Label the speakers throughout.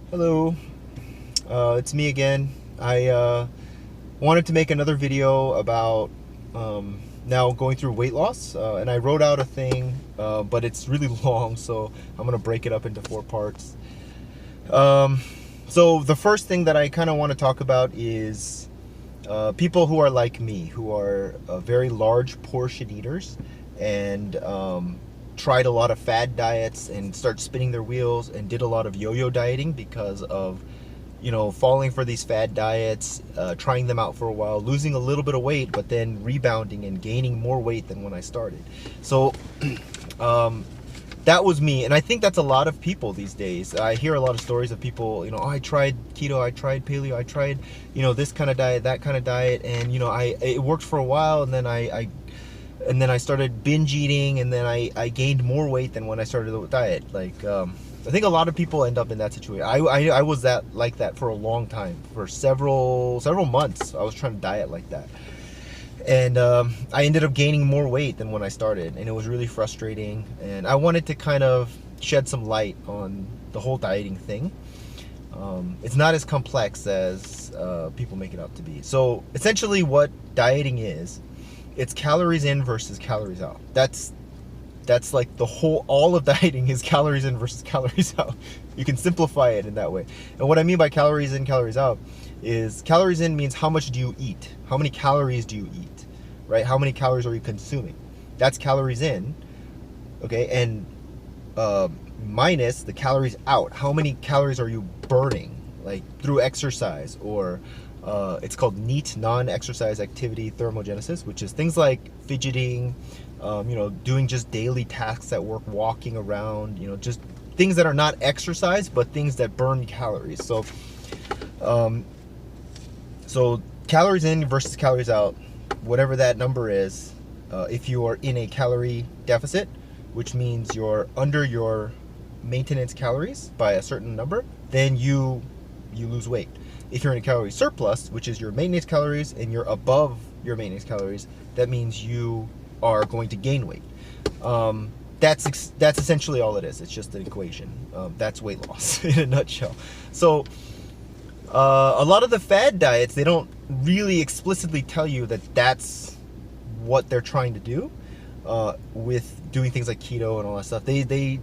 Speaker 1: Hello, it's me again. I wanted to make another video about now going through weight loss, and I wrote out a thing, but it's really long, so I'm gonna break it up into 4 parts. Um, so the first thing that I kind of want to talk about is people who are like me, who are very large portion eaters, and tried a lot of fad diets and start spinning their wheels and did a lot of yo-yo dieting because of falling for these fad diets, trying them out for a while, losing a little bit of weight, but then rebounding and gaining more weight than when I started. So that was me, and I think that's a lot of people these days. I hear a lot of stories of people, oh, I tried keto, I tried paleo, I tried, this kind of diet, that kind of diet, and it worked for a while, and then I started binge eating, and then I gained more weight than when I started the diet. I think a lot of people end up in that situation. I was like that for a long time. For several months, I was trying to diet like that. And I ended up gaining more weight than when I started, and it was really frustrating. And I wanted to kind of shed some light on the whole dieting thing. It's not as complex as people make it out to be. So essentially what dieting is, it's calories in versus calories out. That's like all of dieting is calories in versus calories out. You can simplify it in that way. And what I mean by calories in, calories out is calories in means how much do you eat? How many calories do you eat? Right? How many calories are you consuming? That's calories in. Okay? And minus the calories out. How many calories are you burning? Like through exercise, or it's called NEAT, non-exercise activity thermogenesis, which is things like fidgeting, doing just daily tasks at work, walking around, just things that are not exercise, but things that burn calories. So calories in versus calories out, whatever that number is, if you are in a calorie deficit, which means you're under your maintenance calories by a certain number, then you lose weight. If you're in a calorie surplus, which is your maintenance calories, and you're above your maintenance calories, that means you are going to gain weight. That's essentially all it is. It's just an equation. That's weight loss in a nutshell. So a lot of the fad diets, they don't really explicitly tell you that that's what they're trying to do with doing things like keto and all that stuff. They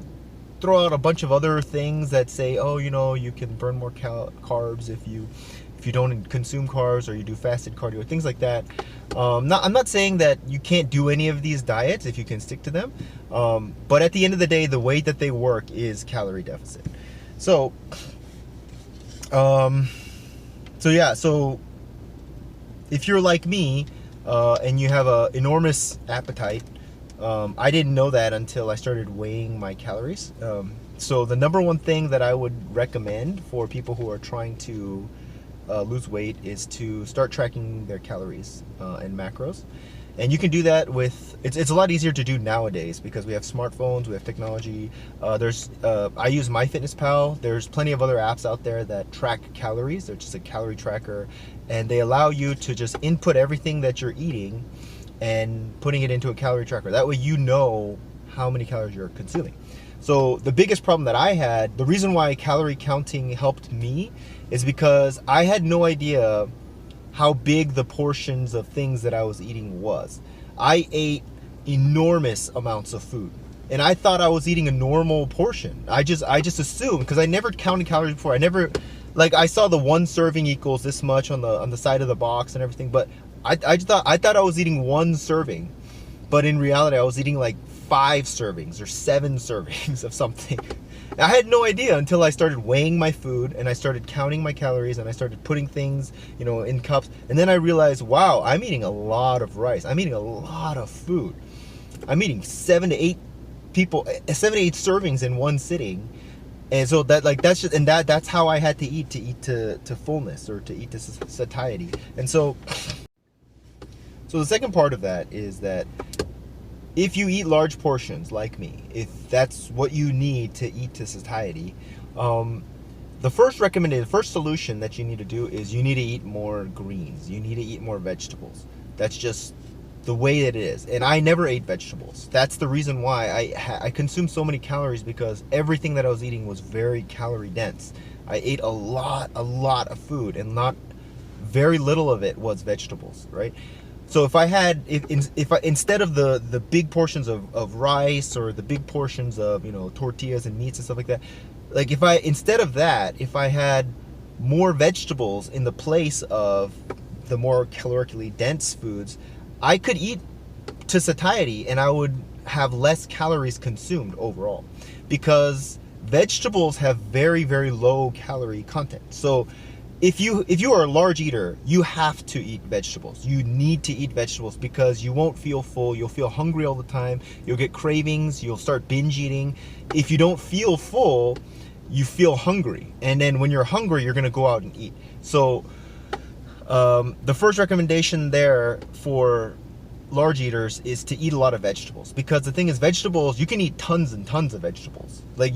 Speaker 1: throw out a bunch of other things that say, oh, you can burn more carbs if you don't consume carbs, or you do fasted cardio, things like that. I'm not saying that you can't do any of these diets if you can stick to them, but at the end of the day, the way that they work is calorie deficit. So if you're like me, and you have an enormous appetite, I didn't know that until I started weighing my calories. So the number one thing that I would recommend for people who are trying to lose weight is to start tracking their calories and macros. And you can do that with, it's a lot easier to do nowadays because we have smartphones, we have technology. I use MyFitnessPal. There's plenty of other apps out there that track calories. They're just a calorie tracker, and they allow you to just input everything that you're eating and putting it into a calorie tracker. That way you know how many calories you're consuming. So the biggest problem that I had, the reason why calorie counting helped me, is because I had no idea how big the portions of things that I was eating was. I ate enormous amounts of food, and I thought I was eating a normal portion. I just assumed, because I never counted calories before. I saw the one serving equals this much on the side of the box and everything, but I thought I was eating one serving, but in reality I was eating like 5 servings or 7 servings of something. I had no idea until I started weighing my food, and I started counting my calories, and I started putting things, in cups, and then I realized, wow, I'm eating a lot of rice. I'm eating a lot of food. I'm eating 7 to 8 servings in one sitting. And so that's how I had to eat to fullness, or to eat to satiety. And so the second part of that is that if you eat large portions like me, if that's what you need to eat to satiety, the first solution that you need to do is you need to eat more greens. You need to eat more vegetables. That's just the way that it is. And I never ate vegetables. That's the reason why I consumed so many calories, because everything that I was eating was very calorie dense. I ate a lot of food, and not very little of it was vegetables, right? So if I had, if I, instead of the big portions of rice, or the big portions of, you know, tortillas and meats and stuff like that, like if I, instead of that, if I had more vegetables in the place of the more calorically dense foods, I could eat to satiety and I would have less calories consumed overall, because vegetables have very, very low calorie content. So if you are a large eater, you have to eat vegetables. You need to eat vegetables, because you won't feel full. You'll feel hungry all the time. You'll get cravings. You'll start binge eating. If you don't feel full, you feel hungry. And then when you're hungry, you're going to go out and eat. So the first recommendation there for large eaters is to eat a lot of vegetables, because the thing is, vegetables, you can eat tons and tons of vegetables. Like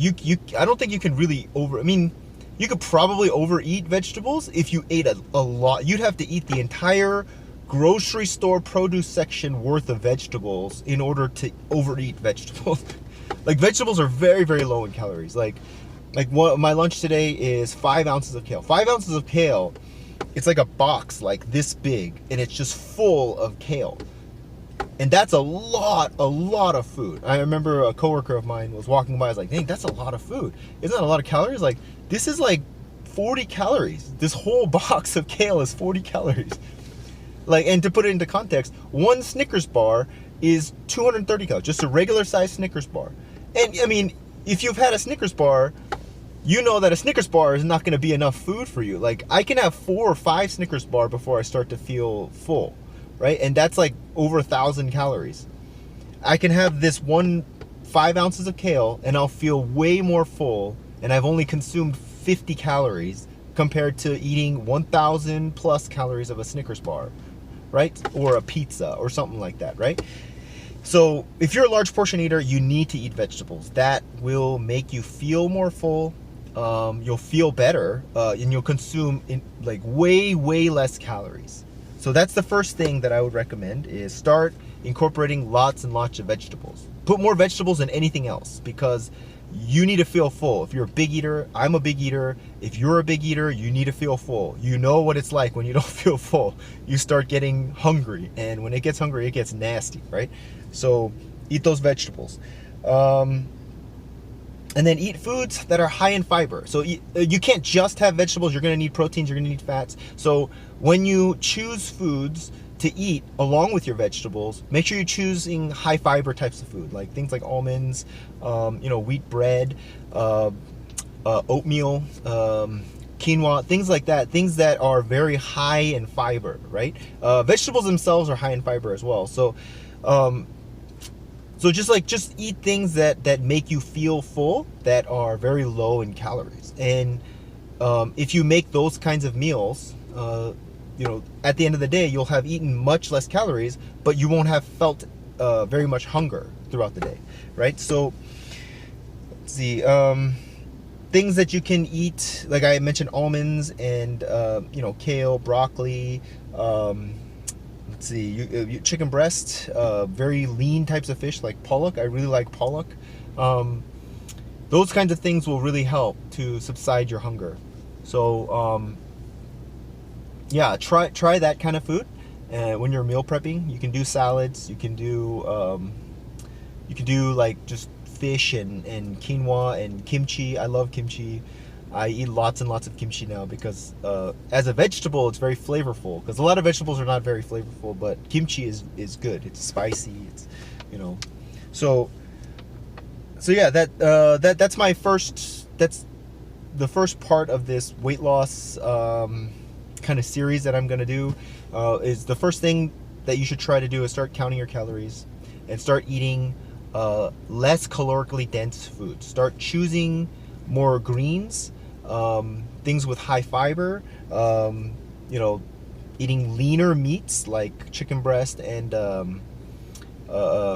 Speaker 1: I don't think you can really I mean, you could probably overeat vegetables if you ate a lot. You'd have to eat the entire grocery store produce section worth of vegetables in order to overeat vegetables. Like, vegetables are very, very low in calories. Like what my lunch today is 5 ounces of kale. 5 ounces of kale, it's like a box like this big, and it's just full of kale. And that's a lot of food. I remember a coworker of mine was walking by. I was like, dang, that's a lot of food. Isn't that a lot of calories? Like, this is like 40 calories. This whole box of kale is 40 calories. Like, and to put it into context, one Snickers bar is 230 calories, just a regular size Snickers bar. And I mean, if you've had a Snickers bar, you know that a Snickers bar is not going to be enough food for you. Like, I can have 4 or 5 Snickers bar before I start to feel full, right? And that's like over 1,000 calories. I can have this 5 ounces of kale and I'll feel way more full, and I've only consumed 50 calories compared to eating 1,000 plus calories of a Snickers bar, right? Or a pizza or something like that, right? So if you're a large portion eater, you need to eat vegetables. That will make you feel more full. You'll feel better, and you'll consume like way less calories. So that's the first thing that I would recommend, is start incorporating lots and lots of vegetables. Put more vegetables than anything else, because you need to feel full. If you're a big eater, I'm a big eater. If you're a big eater, you need to feel full. You know what it's like when you don't feel full. You start getting hungry, and when it gets hungry, it gets nasty, right? So eat those vegetables. And then eat foods that are high in fiber. So you can't just have vegetables. You're going to need proteins. You're going to need fats. So when you choose foods to eat along with your vegetables, make sure you're choosing high fiber types of food, like things like almonds, wheat bread, oatmeal, quinoa, things like that. Things that are very high in fiber, right? Vegetables themselves are high in fiber as well. So just eat things that make you feel full, that are very low in calories. And if you make those kinds of meals, at the end of the day, you'll have eaten much less calories, but you won't have felt very much hunger throughout the day, right? So let's see, things that you can eat, like I mentioned, almonds and kale, broccoli. Let's see, chicken breast, very lean types of fish like pollock. I really like pollock. Those kinds of things will really help to subside your hunger. So yeah, try that kind of food. When you're meal prepping, you can do salads. You can do like just fish and quinoa and kimchi. I love kimchi. I eat lots and lots of kimchi now, because as a vegetable, it's very flavorful. Because a lot of vegetables are not very flavorful, but kimchi is good. It's spicy. It's so yeah. That's my first. That's the first part of this weight loss kind of series that I'm gonna do. Is the first thing that you should try to do is start counting your calories and start eating less calorically dense foods. Start choosing more greens, things with high fiber, eating leaner meats like chicken breast and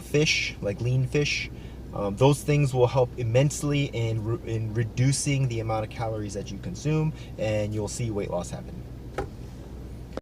Speaker 1: fish, like lean fish. Those things will help immensely in reducing the amount of calories that you consume, and you'll see weight loss happen.